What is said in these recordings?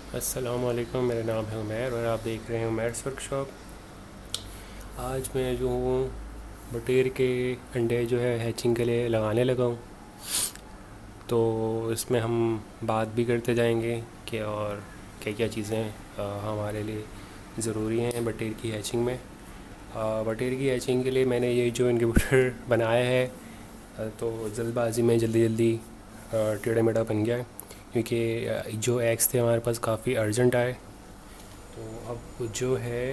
अस्सलाम वालेकुम, मेरा नाम है उमैर और आप देख रहे हैं उमैर्स वर्कशॉप। आज मैं जो हूँ बटेर के अंडे जो है हैचिंग के लिए लगाने लगा हूँ। तो इसमें हम बात भी करते जाएंगे कि और क्या क्या चीज़ें हमारे लिए ज़रूरी हैं बटेर की हैचिंग में। बटेर की हैचिंग के लिए मैंने ये जो इनक्यूबेटर बनाया है तो जल्दबाजी में जल्दी जल्दी टेढ़ा मेढ़ा बन गया है, क्योंकि जो एग्स थे हमारे पास काफ़ी अर्जेंट आए। तो अब जो है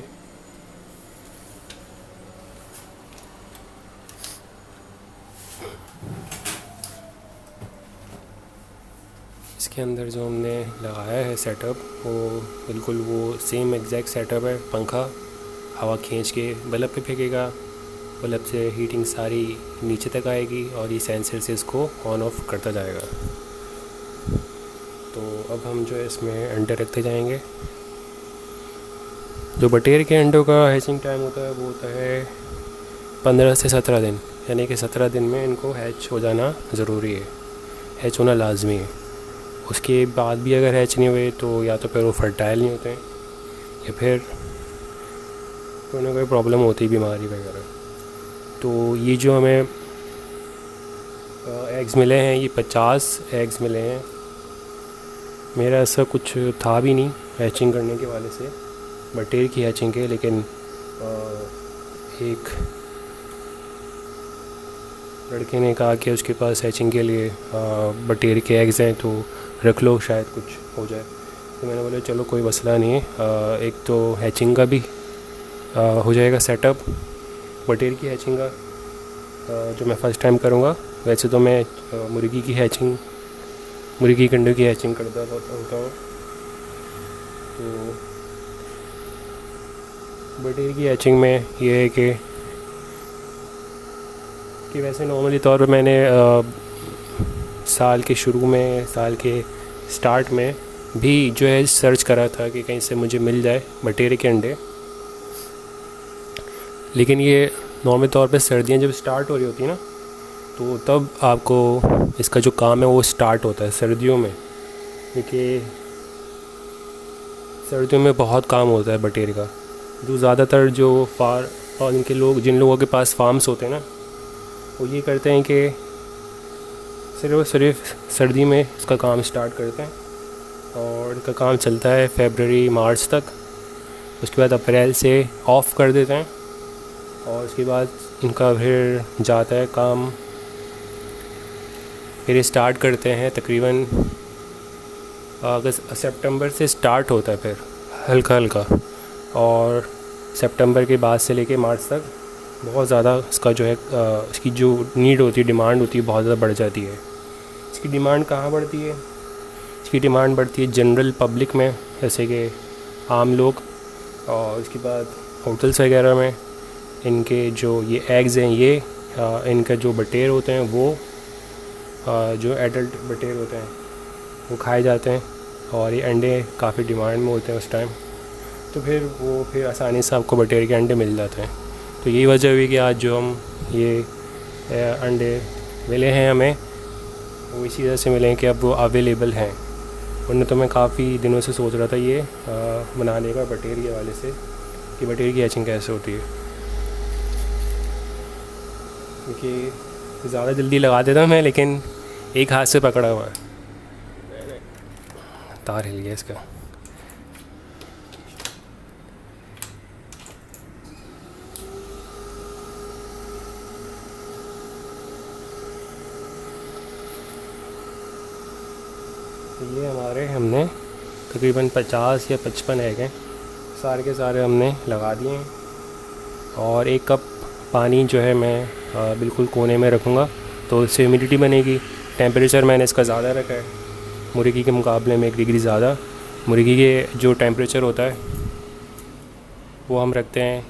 इसके अंदर जो हमने लगाया है सेटअप, वो बिल्कुल वो सेम एग्जैक्ट सेटअप है। पंखा हवा खींच के बल्ब पे फेंकेगा, बल्ब से हीटिंग सारी नीचे तक आएगी और ये सेंसर से इसको ऑन ऑफ करता जाएगा। तो अब हम जो है इसमें अंडे रखते जाएंगे। जो बटेर के अंडों का हैचिंग टाइम होता है वो होता है 15 से 17 दिन, यानी कि 17 दिन में इनको हैच हो जाना ज़रूरी है, हैच होना लाजमी है। उसके बाद भी अगर हैच नहीं हुए तो या तो फिर वो फर्टाइल नहीं होते हैं या फिर कोई ना कोई प्रॉब्लम होती है, बीमारी वगैरह। तो ये जो हमें एग्स मिले हैं, ये 50 एग्स मिले हैं। मेरा ऐसा कुछ था भी नहीं हैचिंग करने के वाले से, बटेर की हैचिंग के, लेकिन एक लड़के ने कहा कि उसके पास हैचिंग के लिए बटेर के एग्स हैं तो रख लो, शायद कुछ हो जाए। तो मैंने बोला चलो कोई मसला नहीं है, एक तो हैचिंग का भी हो जाएगा सेटअप, बटेर की हैचिंग का जो मैं फ़र्स्ट टाइम करूँगा। वैसे तो मैं मुर्गी की हैचिंग, मुर्गी के अंडों की हैचिंग करता होता हूँ। तो बटेर की हैचिंग में ये है कि वैसे नॉर्मली तौर पे मैंने साल के शुरू में, साल के स्टार्ट में भी जो है सर्च करा था कि कहीं से मुझे मिल जाए बटेर के अंडे। लेकिन ये नॉर्मल तौर पे सर्दियाँ जब स्टार्ट हो रही होती है ना, तो तब आपको इसका जो काम है वो स्टार्ट होता है सर्दियों में, क्योंकि सर्दियों में बहुत काम होता है बटेर का। जो ज़्यादातर जो और इनके लोग, जिन लोगों के पास फार्म्स होते हैं ना, वो ये करते हैं कि सिर्फ और सिर्फ सर्दी में इसका काम स्टार्ट करते हैं और इनका काम चलता है फरवरी मार्च तक। उसके बाद अप्रैल से ऑफ़ कर देते हैं और उसके बाद इनका फिर जाता है काम, फिर स्टार्ट करते हैं तकरीबन अगस्त सितंबर से स्टार्ट होता है फिर हल्का हल्का, और सितंबर के बाद से लेके मार्च तक बहुत ज़्यादा इसका जो है इसकी जो नीड होती है, डिमांड होती है, बहुत ज़्यादा बढ़ जाती है। इसकी डिमांड कहाँ बढ़ती है? इसकी डिमांड बढ़ती है जनरल पब्लिक में, जैसे कि आम लोग, और उसके बाद होटल्स वगैरह में। इनके जो ये एग्ज़ हैं, ये इनका जो बटेर होते हैं वो जो एडल्ट बटेर होते हैं वो खाए जाते हैं और ये अंडे काफ़ी डिमांड में होते हैं उस टाइम। तो फिर आसानी से आपको बटेर के अंडे मिल जाते हैं। तो यही वजह हुई कि आज जो हम ये अंडे मिले हैं हमें, वो इसी वजह से मिले हैं कि अब वो अवेलेबल हैं। वरना तो मैं काफ़ी दिनों से सोच रहा था ये बनाने का बटेर के वाले से, कि बटेर की हैचिंग कैसे होती है, क्योंकि ज़्यादा जल्दी लगा देता मैं, लेकिन एक हाथ से पकड़ा हुआ है। तार हिल गया इसका। ये हमारे हमने तकरीबन 50 या 55 एग हैं, सारे के सारे हमने लगा दिए हैं। और 1 कप पानी जो है मैं बिल्कुल कोने में रखूँगा तो इससे ह्यूमिडिटी बनेगी। टेम्परेचर मैंने इसका ज़्यादा रखा है मुर्गी के मुकाबले में, 1 डिग्री ज़्यादा। मुर्गी के जो टेम्परेचर होता है वो हम रखते हैं,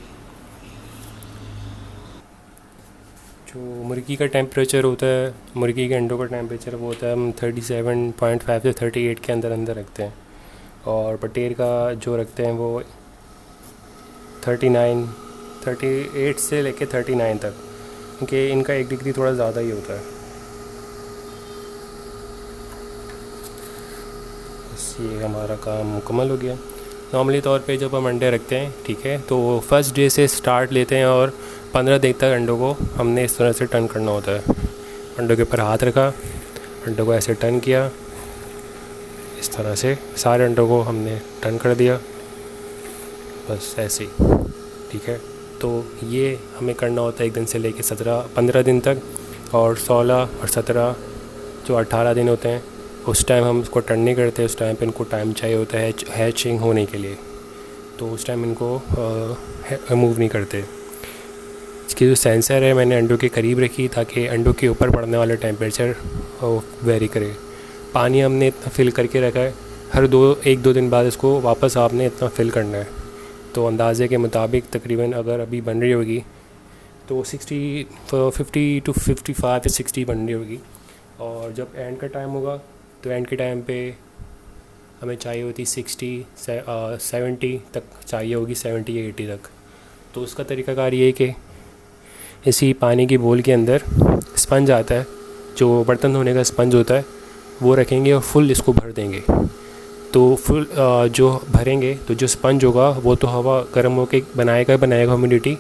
जो मुर्गी का टेम्परेचर होता है, मुर्गी के अंडों का टेम्परेचर वो होता है, हम 37.5 से 38 के अंदर अंदर रखते हैं। और बटेर का जो रखते हैं वो 38 से लेके 39 तक, क्योंकि इनका 1 डिग्री थोड़ा ज़्यादा ही होता है। बस ये हमारा काम मुकम्मल हो गया। नॉर्मली तौर पे जब हम अंडे रखते हैं, ठीक है, तो फर्स्ट डे से स्टार्ट लेते हैं और 15 दिन तक अंडों को हमने इस तरह से टर्न करना होता है। अंडों के ऊपर हाथ रखा, अंडों को ऐसे टर्न किया, इस तरह से सारे अंडों को हमने टर्न कर दिया, बस ऐसे ही, ठीक है। तो ये हमें करना होता है 1 दिन से लेके 15 दिन तक, और 16 और 17 जो 18 दिन होते हैं उस टाइम हम इसको टर्न नहीं करते। उस टाइम पे इनको टाइम चाहिए होता है हैचिंग होने के लिए, तो उस टाइम इनको मूव नहीं करते। इसकी जो सेंसर है मैंने अंडों के करीब रखी ताकि अंडों के ऊपर पड़ने वाला टेम्परेचर वेरी करे। पानी हमने इतना फिल करके रखा है, हर 1-2 दिन बाद इसको वापस आपने इतना फिल करना है। तो अंदाज़े के मुताबिक तकरीबन अगर अभी बन रही होगी तो 50 to 55 या 60 बन रही होगी, और जब एंड का टाइम होगा तो एंड के टाइम पे हमें चाहिए होती 70 तक चाहिए होगी, 70 या 80 तक। तो उसका तरीक़ाकार ये है कि इसी पानी की बोल के अंदर स्पंज आता है, जो बर्तन धोने का स्पंज होता है, वो रखेंगे और फुल इसको भर देंगे। तो फुल जो भरेंगे तो जो स्पंज होगा वो तो हवा गर्म होकर बनाएगा ह्यूमिडिटी,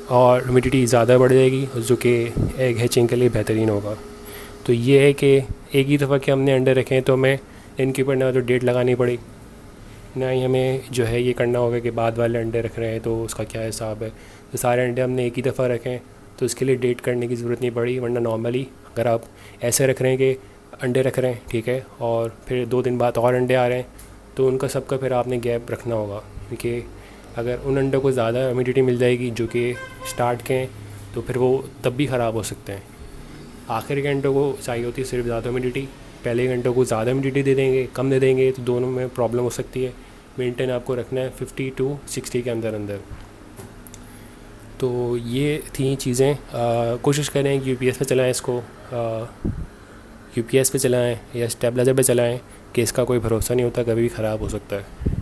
और ह्यूमिडिटी ज़्यादा बढ़ जाएगी जो कि एग हैचिंग के लिए बेहतरीन होगा। तो ये है कि एक ही दफ़ा के हमने अंडे रखे हैं तो हमें इनके ऊपर ना तो डेट लगानी पड़ी, ना ही हमें जो है ये करना होगा कि बाद वाले अंडे रख रहे हैं तो उसका क्या हिसाब है। तो सारे अंडे हमने एक ही दफ़ा रखें तो उसके लिए डेट करने की ज़रूरत नहीं पड़ी, वरना नॉर्मली अगर आप ऐसे रख रहे हैं कि अंडे रख रहे हैं, ठीक है, और फिर 2 दिन बाद और अंडे आ रहे हैं तो उनका सबका फिर आपने गैप रखना होगा, क्योंकि अगर उन अंडों को ज़्यादा ह्यूमिडिटी मिल जाएगी जो कि स्टार्ट के हैं तो फिर वो तब भी ख़राब हो सकते हैं। आखिर के घंटों को चाहिए होती है सिर्फ ज़्यादा ह्यूमिडिटी, पहले घंटों को ज़्यादा ह्यूमिडिटी दे देंगे, कम दे देंगे तो दोनों में प्रॉब्लम हो सकती है। मेंटेन आपको रखना है 50 to 60 के अंदर। तो ये थी चीज़ें। कोशिश करें कि यूपीएस पे चलाएं इसको, यूपीएस पे चलाएं या स्टेबलाइज़र पे चलाएं, कि इसका कोई भरोसा नहीं होता, कभी भी ख़राब हो सकता है।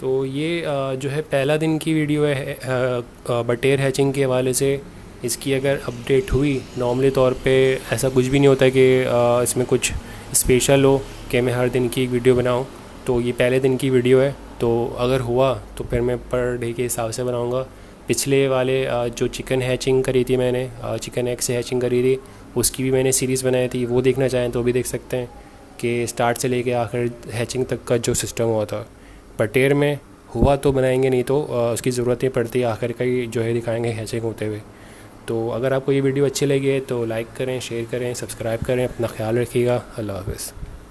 तो ये जो है पहला दिन की वीडियो है बटेर हैचिंग के हवाले से। इसकी अगर अपडेट हुई, नॉर्मली तौर पे ऐसा कुछ भी नहीं होता कि इसमें कुछ स्पेशल हो कि मैं हर दिन की एक वीडियो बनाऊं। तो ये पहले दिन की वीडियो है, तो अगर हुआ तो फिर मैं पर डे के हिसाब से बनाऊंगा। पिछले वाले जो चिकन हैचिंग करी थी मैंने, चिकन एग से हैचिंग करी थी, उसकी भी मैंने सीरीज़ बनाई थी, वो देखना चाहें तो भी देख सकते हैं कि स्टार्ट से लेके आखिर हैचिंग तक का जो सिस्टम हुआ था। बटेर में हुआ तो बनाएंगे, नहीं तो उसकी ज़रूरत नहीं पड़ती, आखिर का ही जो है दिखाएंगे हैचिंग होते हुए। तो अगर आपको ये वीडियो अच्छी लगी है तो लाइक करें, शेयर करें, सब्सक्राइब करें। अपना ख्याल रखिएगा। अल्लाह हाफ़िज़।